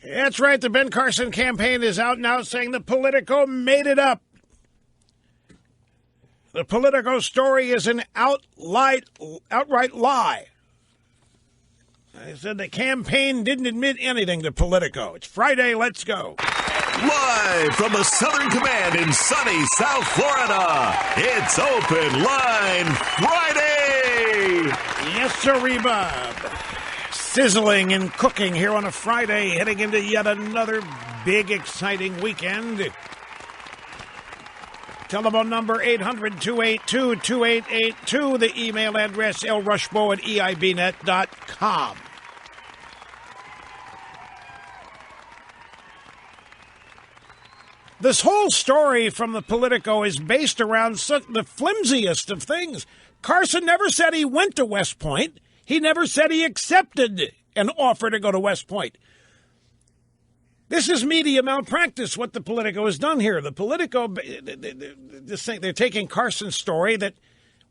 That's right. The Ben Carson campaign is out now saying the Politico made it up. The Politico story is an outright lie. I said the campaign didn't admit anything to Politico. It's Friday. Let's go. Live from the Southern Command in sunny South Florida, it's Open Line Friday. Yes, sir, Bob. Sizzling and cooking here on a Friday, heading into yet another big, exciting weekend. Telephone number 800-282-2882. The email address lrushbo@eibnet.com. This whole story from the Politico is based around the flimsiest of things. Carson never said he went to West Point. He never said he accepted an offer to go to West Point. This is media malpractice, what the Politico has done here. The Politico, they're taking Carson's story that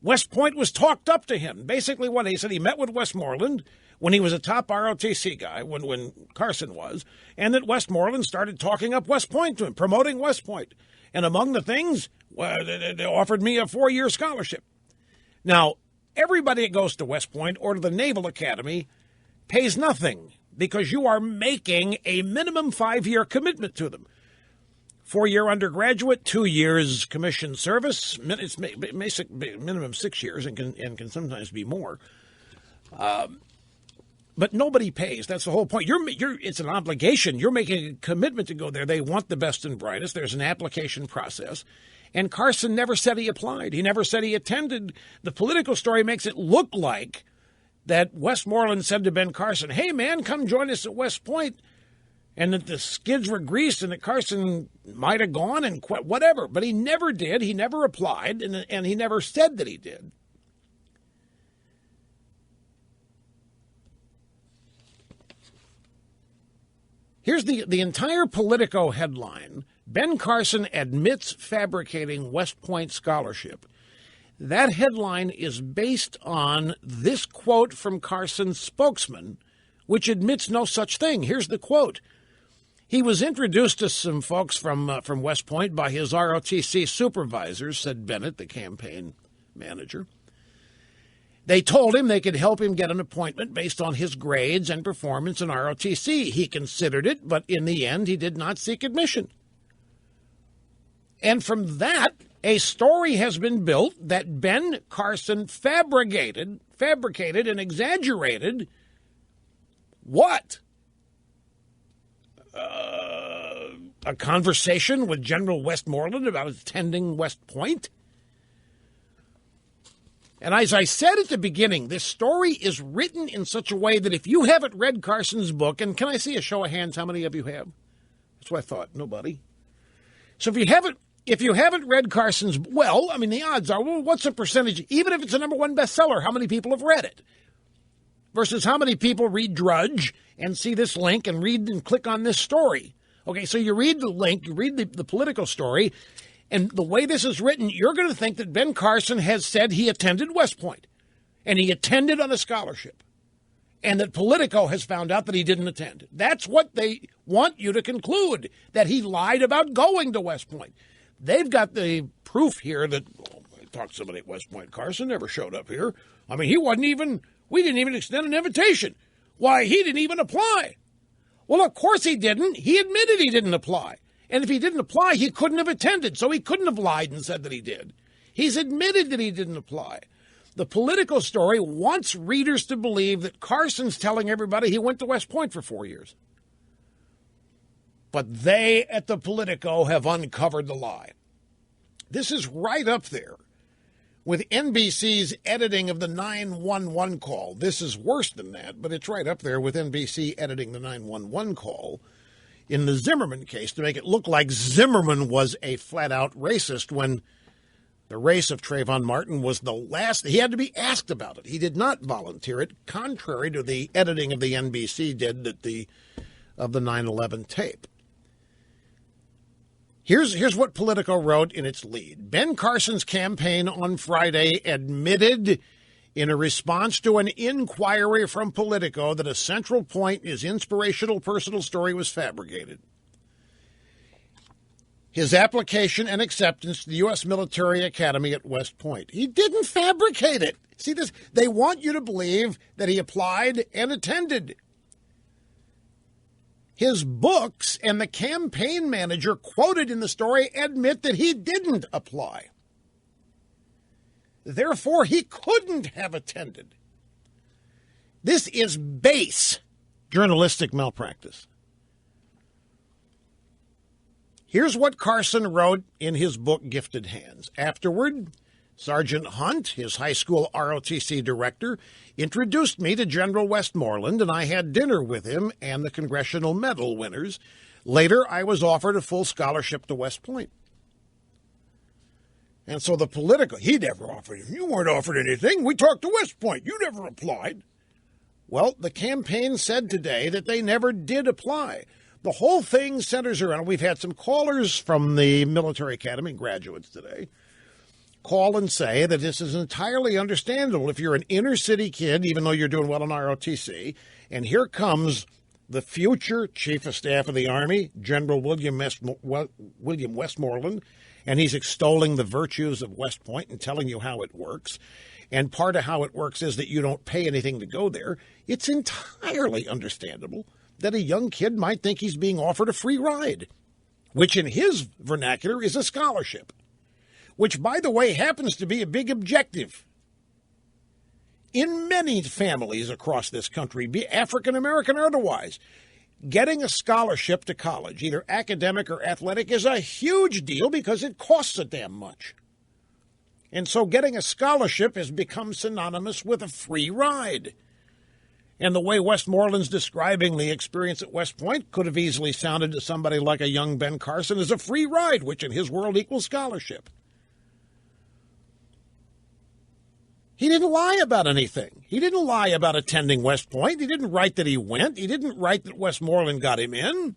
West Point was talked up to him. Basically what he said, he met with Westmoreland when he was a top ROTC guy, when Carson was, and that Westmoreland started talking up West Point to him, promoting West Point. And among the things, they offered me a 4-year scholarship. Now, everybody that goes to West Point or to the Naval Academy pays nothing because you are making a minimum 5-year commitment to them. 4-year undergraduate, 2 years commissioned service. It's minimum 6 years and can sometimes be more. But nobody pays. That's the whole point. It's an obligation. You're making a commitment to go there. They want the best and brightest. There's an application process. And Carson never said he applied. He never said he attended. The Political story makes it look like that Westmoreland said to Ben Carson, hey, man, come join us at West Point, and that the skids were greased and that Carson might have gone and whatever. But he never did. He never applied, and he never said that he did. Here's the entire Politico headline. Ben Carson admits fabricating West Point scholarship. That headline is based on this quote from Carson's spokesman, which admits no such thing. Here's the quote. He was introduced to some folks from West Point by his ROTC supervisors, said Bennett, the campaign manager. They told him they could help him get an appointment based on his grades and performance in ROTC. He considered it, but in the end, he did not seek admission. And from that, a story has been built that Ben Carson fabricated and exaggerated what? A conversation with General Westmoreland about attending West Point? And as I said at the beginning, this story is written in such a way that if you haven't read Carson's book, and can I see a show of hands, how many of you have? That's what I thought. Nobody. So if you haven't read Carson's, well, I mean, the odds are, well, what's the percentage? Even if it's a #1 bestseller, how many people have read it? Versus how many people read Drudge and see this link and read and click on this story? Okay, so you read the link, you read the Political story, and the way this is written, you're going to think that Ben Carson has said he attended West Point, and he attended on a scholarship, and that Politico has found out that he didn't attend. That's what they want you to conclude, that he lied about going to West Point. They've got the proof here that, I talked to somebody at West Point. Carson never showed up here. I mean, we didn't even extend an invitation. Why, he didn't even apply. Well, of course he didn't. He admitted he didn't apply. And if he didn't apply, he couldn't have attended, so he couldn't have lied and said that he did. He's admitted that he didn't apply. The Political story wants readers to believe that Carson's telling everybody he went to West Point for 4 years. But they at the Politico have uncovered the lie. This is right up there with NBC's editing of the 911 call. This is worse than that, but it's right up there with NBC editing the 911 call in the Zimmerman case to make it look like Zimmerman was a flat-out racist when the race of Trayvon Martin was the last. He had to be asked about it. He did not volunteer it, contrary to the editing of the NBC did of the 9/11 tape. Here's what Politico wrote in its lead. Ben Carson's campaign on Friday admitted in a response to an inquiry from Politico that a central point in his inspirational personal story was fabricated. His application and acceptance to the U.S. Military Academy at West Point. He didn't fabricate it. See this? They want you to believe that he applied and attended. His books and the campaign manager quoted in the story admit that he didn't apply. Therefore, he couldn't have attended. This is base journalistic malpractice. Here's what Carson wrote in his book, Gifted Hands. Afterward, Sergeant Hunt, his high school ROTC director, introduced me to General Westmoreland, and I had dinner with him and the Congressional Medal winners. Later, I was offered a full scholarship to West Point. And so the Politico, he never offered it. You weren't offered anything. We talked to West Point. You never applied. Well, the campaign said today that they never did apply. The whole thing centers around, we've had some callers from the Military Academy, graduates today, call and say that this is entirely understandable if you're an inner city kid, even though you're doing well in ROTC, and here comes the future Chief of Staff of the Army, General William Westmoreland, and he's extolling the virtues of West Point and telling you how it works. And part of how it works is that you don't pay anything to go there. It's entirely understandable that a young kid might think he's being offered a free ride, which in his vernacular is a scholarship, which, by the way, happens to be a big objective in many families across this country, be African-American or otherwise. Getting a scholarship to college, either academic or athletic, is a huge deal because it costs a damn much. And so getting a scholarship has become synonymous with a free ride. And the way Westmoreland's describing the experience at West Point could have easily sounded to somebody like a young Ben Carson as a free ride, which in his world equals scholarship. He didn't lie about anything. He didn't lie about attending West Point. He didn't write that he went. He didn't write that Westmoreland got him in.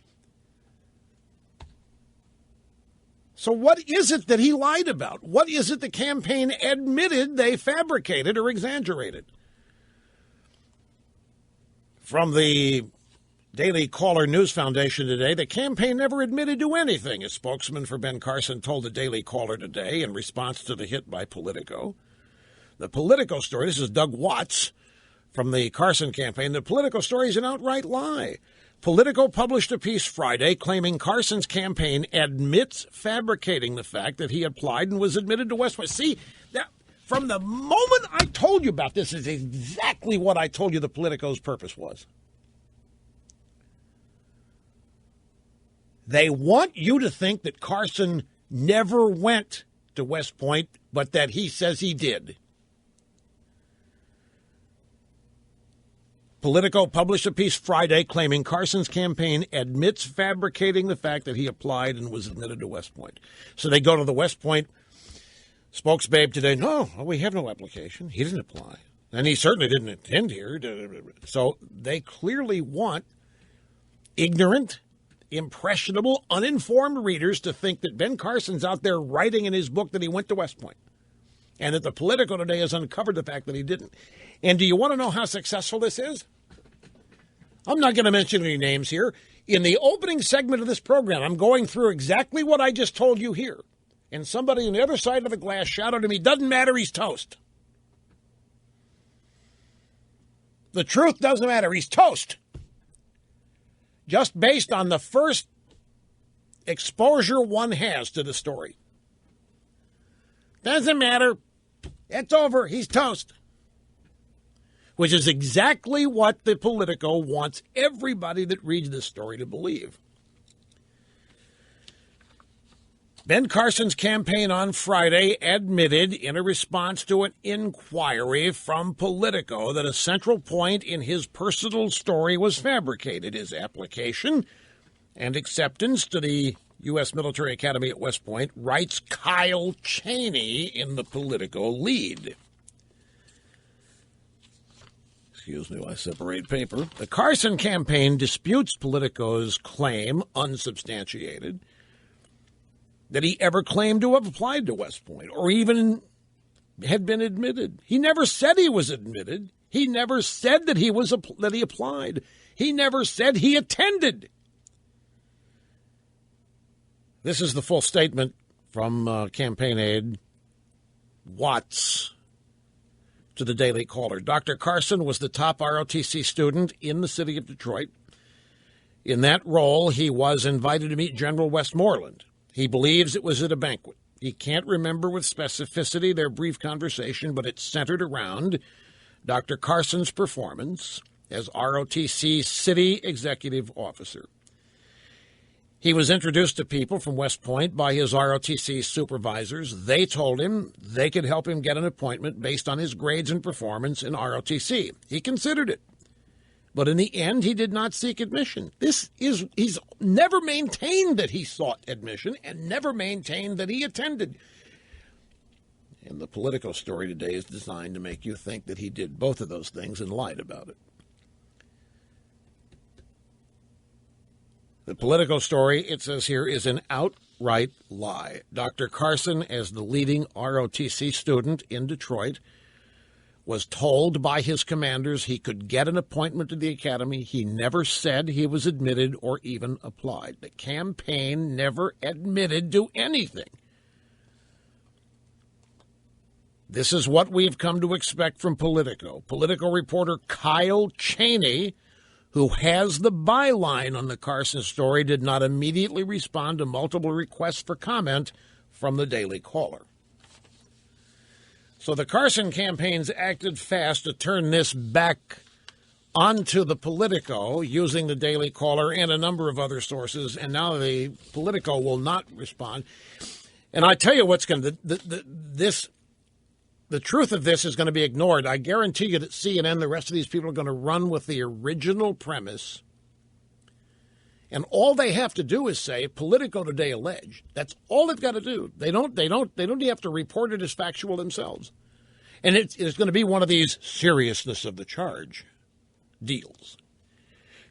So what is it that he lied about? What is it the campaign admitted they fabricated or exaggerated? From the Daily Caller News Foundation today, the campaign never admitted to anything, a spokesman for Ben Carson told the Daily Caller today in response to the hit by Politico. The Politico story, this is Doug Watts from the Carson campaign, the Politico story is an outright lie. Politico published a piece Friday claiming Carson's campaign admits fabricating the fact that he applied and was admitted to West Point. See, that, from the moment I told you about this is exactly what I told you the Politico's purpose was. They want you to think that Carson never went to West Point, but that he says he did. Politico published a piece Friday claiming Carson's campaign admits fabricating the fact that he applied and was admitted to West Point. So they go to the West Point spokesbabe today. No, we have no application. He didn't apply. And he certainly didn't attend here. So they clearly want ignorant, impressionable, uninformed readers to think that Ben Carson's out there writing in his book that he went to West Point. And that the Politico today has uncovered the fact that he didn't. And do you want to know how successful this is? I'm not going to mention any names here. In the opening segment of this program, I'm going through exactly what I just told you here. And somebody on the other side of the glass shouted at me, doesn't matter, he's toast. The truth doesn't matter, he's toast. Just based on the first exposure one has to the story. Doesn't matter. It's over. He's toast. Which is exactly what the Politico wants everybody that reads this story to believe. Ben Carson's campaign on Friday admitted in a response to an inquiry from Politico that a central point in his personal story was fabricated. His application and acceptance to the U.S. Military Academy at West Point, writes Kyle Cheney in the Politico lead. Excuse me while I separate paper. The Carson campaign disputes Politico's claim, unsubstantiated, that he ever claimed to have applied to West Point or even had been admitted. He never said he was admitted. He never said that he applied. He never said he attended. This is the full statement from campaign aide Watts to the Daily Caller. Dr. Carson was the top ROTC student in the city of Detroit. In that role, he was invited to meet General Westmoreland. He believes it was at a banquet. He can't remember with specificity their brief conversation, but it centered around Dr. Carson's performance as ROTC City Executive Officer. He was introduced to people from West Point by his ROTC supervisors. They told him they could help him get an appointment based on his grades and performance in ROTC. He considered it. But in the end, he did not seek admission. He's never maintained that he sought admission and never maintained that he attended. And the Politico story today is designed to make you think that he did both of those things and lied about it. The Politico story, it says here, is an outright lie. Dr. Carson, as the leading ROTC student in Detroit, was told by his commanders he could get an appointment to the academy. He never said he was admitted or even applied. The campaign never admitted to anything. This is what we've come to expect from Politico. Politico reporter Kyle Cheney, who has the byline on the Carson story, did not immediately respond to multiple requests for comment from the Daily Caller. So the Carson campaigns acted fast to turn this back onto the Politico using the Daily Caller and a number of other sources, and now the Politico will not respond. And I tell you what's going to the truth of this is going to be ignored. I guarantee you that CNN, the rest of these people, are going to run with the original premise. And all they have to do is say Politico today alleged. That's all they've got to do. They don't have to report it as factual themselves. And it's going to be one of these seriousness of the charge deals.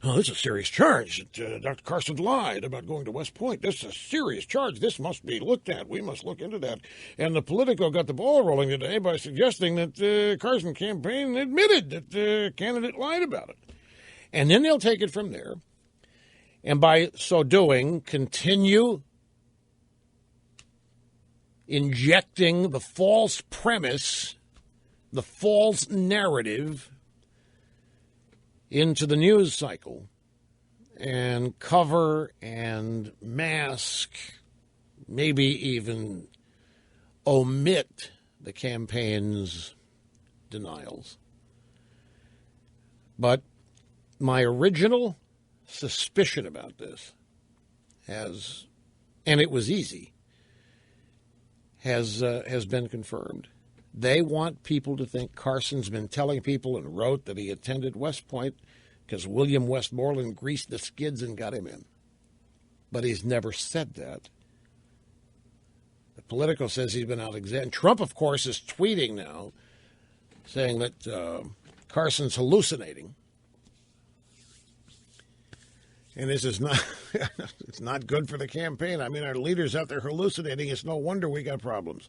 Oh, this is a serious charge. Dr. Carson lied about going to West Point. This is a serious charge. This must be looked at. We must look into that. And the Politico got the ball rolling today by suggesting that the Carson campaign admitted that the candidate lied about it. And then they'll take it from there. And by so doing, continue injecting the false premise, the false narrative into the news cycle and cover and mask, maybe even omit the campaign's denials. But my original suspicion about this and it was easy, has been confirmed. They want people to think Carson's been telling people and wrote that he attended West Point because William Westmoreland greased the skids and got him in. But he's never said that. The Politico says he's been out examined. Trump, of course, is tweeting now saying that Carson's hallucinating. And this is not, it's not good for the campaign. I mean, our leaders out there hallucinating. It's no wonder we got problems.